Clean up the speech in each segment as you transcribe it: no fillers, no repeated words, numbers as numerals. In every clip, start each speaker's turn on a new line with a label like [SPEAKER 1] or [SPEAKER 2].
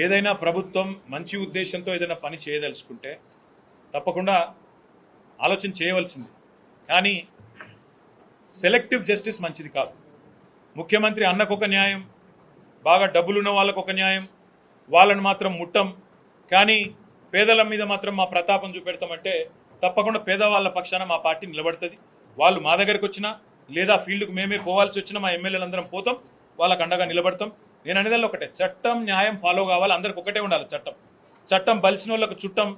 [SPEAKER 1] ఏదైనా ప్రభుత్వం మంచి ఉద్దేశంతో ఏదైనా పని చేయదలుచుకుంటే తప్పకుండా ఆలోచన చేయవలసింది. కానీ సెలెక్టివ్ జస్టిస్ మంచిది కాదు. ముఖ్యమంత్రి అన్నకొక న్యాయం, బాగా డబ్బులున్న వాళ్ళకు ఒక న్యాయం, వాళ్ళని మాత్రం ముట్టం, కానీ పేదల మీద మాత్రం మా ప్రతాపం చూపెడతామంటే తప్పకుండా పేదవాళ్ళ పక్షాన మా పార్టీ నిలబడుతుంది. వాళ్ళు మా దగ్గరికి వచ్చినా లేదా ఫీల్డ్కు మేమే పోవాల్సి వచ్చినా మా ఎమ్మెల్యేలందరం పోతాం, వాళ్ళకు అండగా నిలబడతాం. నేను అనేదాల్లో ఒకటే, చట్టం న్యాయం ఫాలో కావాలి, అందరికి ఒకటే ఉండాలి. చట్టం బలిసిన వాళ్ళకు చుట్టం,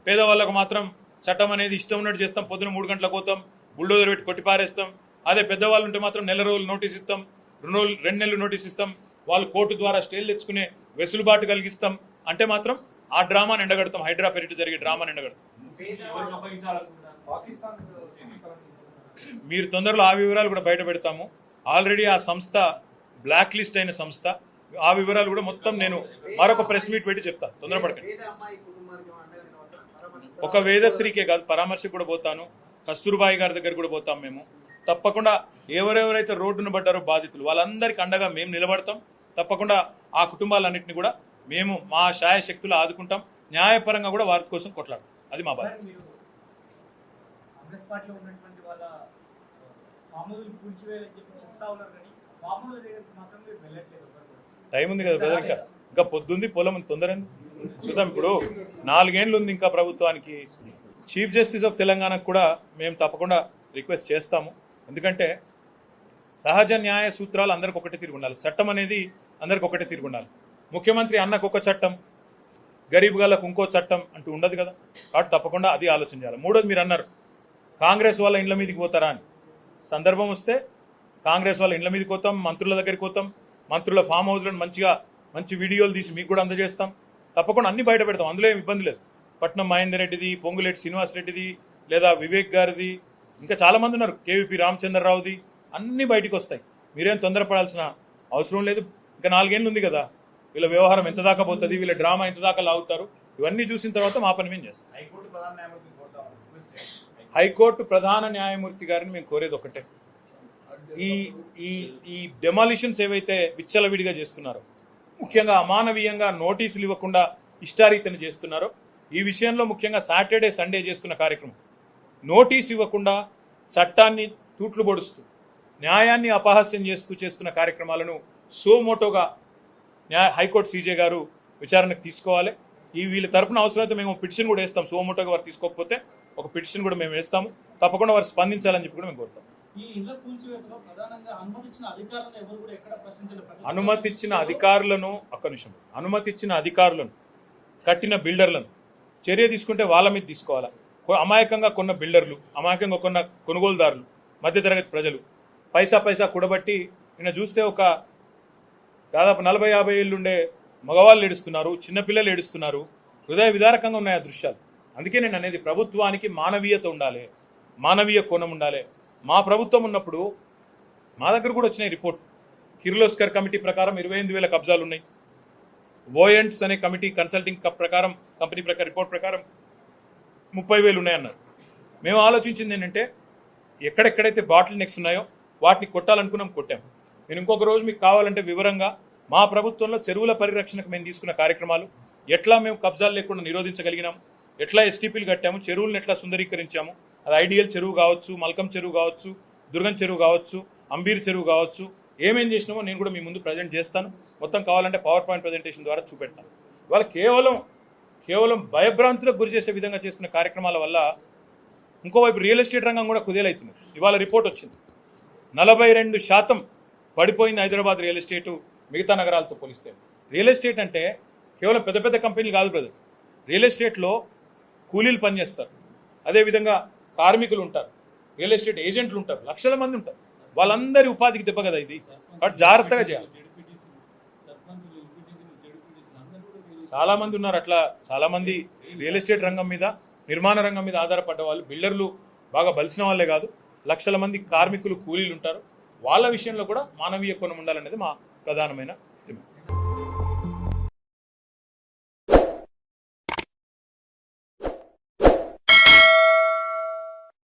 [SPEAKER 1] పేదవాళ్ళకు మాత్రం చట్టం అనేది ఇష్టం ఉన్నట్టు చేస్తాం. పొద్దున 3 గంటలకు పోతాం, బుల్డోజర్ పెట్టి కొట్టిపారేస్తాం. అదే పెద్దవాళ్ళు ఉంటే మాత్రం నెల రోజులు నోటీస్ ఇస్తాం, 2 నెలలు నోటీస్ ఇస్తాం, వాళ్ళు కోర్టు ద్వారా స్టేలు తెచ్చుకునే వెసులుబాటు కలిగిస్తాం. అంటే మాత్రం ఆ డ్రామాని ఎండగడతాం, హైడ్రా పెరిటి జరిగే డ్రామాని ఎండగడతాం. మీరు తొందరలో ఆ వివరాలు కూడా బయట పెడతాము. ఆల్రెడీ ఆ సంస్థ బ్లాక్ లిస్ట్ అయిన సంస్థ, ఆ వివరాలు కూడా మొత్తం నేను మరొక ప్రెస్ మీట్ పెట్టి చెప్తా, తొందరపడకండి. ఒక వేదశ్రీకే కాదు, పరామర్శకు కూడా పోతాను, కస్తూర్బాయి గారి దగ్గర కూడా పోతాం. మేము తప్పకుండా ఎవరెవరైతే రోడ్డును పడ్డారో బాధితులు, వాళ్ళందరికీ అండగా మేము నిలబడతాం. తప్పకుండా ఆ కుటుంబాలన్నింటినీ కూడా మేము మా శాయశక్తులు ఆదుకుంటాం, న్యాయపరంగా కూడా వారి కోసం కొట్లాడతాం. అది మా బాధ్యత. టైం ఉంది కదా బ్రదర్, ఇంకా పొద్దుంది, పొలం తొందర చూద్దాం. ఇప్పుడు 4 ఏళ్ళు ఉంది ఇంకా ప్రభుత్వానికి. చీఫ్ జస్టిస్ ఆఫ్ తెలంగాణకు కూడా మేము తప్పకుండా రిక్వెస్ట్ చేస్తాము. ఎందుకంటే సహజ న్యాయ సూత్రాలు అందరికి ఒకటే తిరిగి ఉండాలి, చట్టం అనేది అందరికి ఒకటే తిరిగి ఉండాలి. ముఖ్యమంత్రి అన్నకు ఒక చట్టం, గరీబ్ గాళ్ళకు ఇంకో చట్టం అంటూ ఉండదు కదా. కాబట్టి తప్పకుండా అది ఆలోచన చేయాలి. మూడోది, మీరు అన్నారు కాంగ్రెస్ వాళ్ళ ఇండ్ల మీదకి పోతారా అని. సందర్భం వస్తే కాంగ్రెస్ వాళ్ళ ఇండ్ల మీదకి పోతాం, మంత్రుల దగ్గరికి పోతాం, మంత్రుల ఫామ్ హౌస్లను మంచి వీడియోలు తీసి మీకు కూడా అందజేస్తాం. తప్పకుండా అన్ని బయట పెడతాం, అందులో ఏం ఇబ్బంది లేదు. పట్నం మహేందర్ రెడ్డిది, పొంగులేటి శ్రీనివాస్ రెడ్డిది, లేదా వివేక్ గారిది, ఇంకా చాలా మంది ఉన్నారు, కేవీపీ రామచంద్రరావుది, అన్ని బయటికి వస్తాయి. మీరేం తొందరపడాల్సిన అవసరం లేదు. ఇంకా 4 ఏళ్ళు ఉంది కదా. వీళ్ళ వ్యవహారం ఎంత దాకా పోతుంది, వీళ్ళ డ్రామా ఎంత దాకా లాగుతారు, ఇవన్నీ చూసిన తర్వాత మా పని మేము చేస్తాం. హైకోర్టు ప్రధాన న్యాయమూర్తి గారిని మేము కోరేది ఒకటే, ఈ డెమాలిషన్స్ ఏవైతే విచ్చలవిడిగా చేస్తున్నారో, ముఖ్యంగా అమానవీయంగా నోటీసులు ఇవ్వకుండా ఇష్టారీతను చేస్తున్నారో, ఈ విషయంలో ముఖ్యంగా సాటర్డే సండే చేస్తున్న కార్యక్రమం, నోటీస్ ఇవ్వకుండా చట్టాన్ని తూట్లు పొడుస్తూ న్యాయాన్ని అపహాస్యం చేస్తూ చేస్తున్న కార్యక్రమాలను సోమోటోగా హైకోర్టు సీజే గారు విచారణకు తీసుకోవాలి. వీళ్ళ తరపున అవసరమైతే మేము పిటిషన్ కూడా వేస్తాం. సోమోటోగా వారు తీసుకోకపోతే ఒక పిటిషన్ కూడా మేము వేస్తాము. తప్పకుండా వారు స్పందించాలని చెప్పి కూడా మేము కోరుతాం. అనుమతిచ్చిన అధికారులను కట్టిన బిల్డర్లను చర్య తీసుకుంటే వాళ్ళ మీద తీసుకోవాలా. అమాయకంగా కొన్న బిల్డర్లు, అమాయకంగా కొన్న కొనుగోలుదారులు, మధ్యతరగతి ప్రజలు పైసా కూడబట్టి నిన్న చూస్తే ఒక దాదాపు 40-50 ఏళ్ళుండే మగవాళ్ళు ఏడుస్తున్నారు, చిన్నపిల్లలు ఏడుస్తున్నారు. హృదయ విదారకంగా ఉన్నాయి ఆ దృశ్యాలు. అందుకే నేను అనేది, ప్రభుత్వానికి మానవీయత ఉండాలి, మానవీయ కోణం ఉండాలి. మా ప్రభుత్వం ఉన్నప్పుడు మా దగ్గర కూడా వచ్చినాయి రిపోర్ట్. కిర్లోస్కర్ కమిటీ ప్రకారం 28,000 కబ్జాలు ఉన్నాయి. వోయంట్స్ అనే కమిటీ కన్సల్టింగ్ ప్రకారం, కంపెనీ రిపోర్ట్ ప్రకారం 30,000 ఉన్నాయన్నారు. మేము ఆలోచించింది ఏంటంటే, ఎక్కడెక్కడైతే బాటిల్ నెక్స్ ఉన్నాయో వాటిని కొట్టాలనుకున్నాం, కొట్టాం. నేను ఇంకొక రోజు మీకు కావాలంటే వివరంగా మా ప్రభుత్వంలో చెరువుల పరిరక్షణకు మేము తీసుకున్న కార్యక్రమాలు, ఎట్లా మేము కబ్జాలు లేకుండా నిరోధించగలిగినాం, ఎట్లా ఎస్టీపీలు కట్టాము, చెరువులను ఎట్లా సుందరీకరించాము. అది ఐడియల్ చెరువు కావచ్చు, మల్కం చెరువు కావచ్చు, దుర్గం చెరువు కావచ్చు, అంబీర్ చెరువు కావచ్చు, ఏమేం చేసినామో నేను కూడా మీ ముందు ప్రజెంట్ చేస్తాను. మొత్తం కావాలంటే పవర్ పాయింట్ ప్రజెంటేషన్ ద్వారా చూపెడతాను. ఇవాళ కేవలం భయభ్రాంతులకు గురి చేసే విధంగా చేస్తున్న కార్యక్రమాల వల్ల ఇంకోవైపు రియల్ ఎస్టేట్ రంగం కూడా కుదేలవుతుంది. ఇవాళ రిపోర్ట్ వచ్చింది, 42% పడిపోయింది హైదరాబాద్ రియల్ ఎస్టేటు మిగతా నగరాలతో పోలిస్తే. రియల్ ఎస్టేట్ అంటే కేవలం పెద్ద పెద్ద కంపెనీలు కాదు బ్రదర్. రియల్ ఎస్టేట్లో కూలీలు పనిచేస్తారు, అదేవిధంగా కార్మికులు ఉంటారు, రియల్ ఎస్టేట్ ఏజెంట్లు ఉంటారు, లక్షల మంది ఉంటారు. వాళ్ళందరి ఉపాధికి దెబ్బ కదా ఇది. కాబట్టి జాగ్రత్తగా చేయాలి. చాలా మంది ఉన్నారు అట్లా, చాలా మంది రియల్ ఎస్టేట్ రంగం మీద, నిర్మాణ రంగం మీద ఆధారపడ్డ వాళ్ళు, బిల్డర్లు బాగా బలిసిన వాళ్ళే కాదు, లక్షల మంది కార్మికులు, కూలీలు ఉంటారు. వాళ్ళ విషయంలో కూడా మానవీయ కోణం ఉండాలనేది మా ప్రధానమైన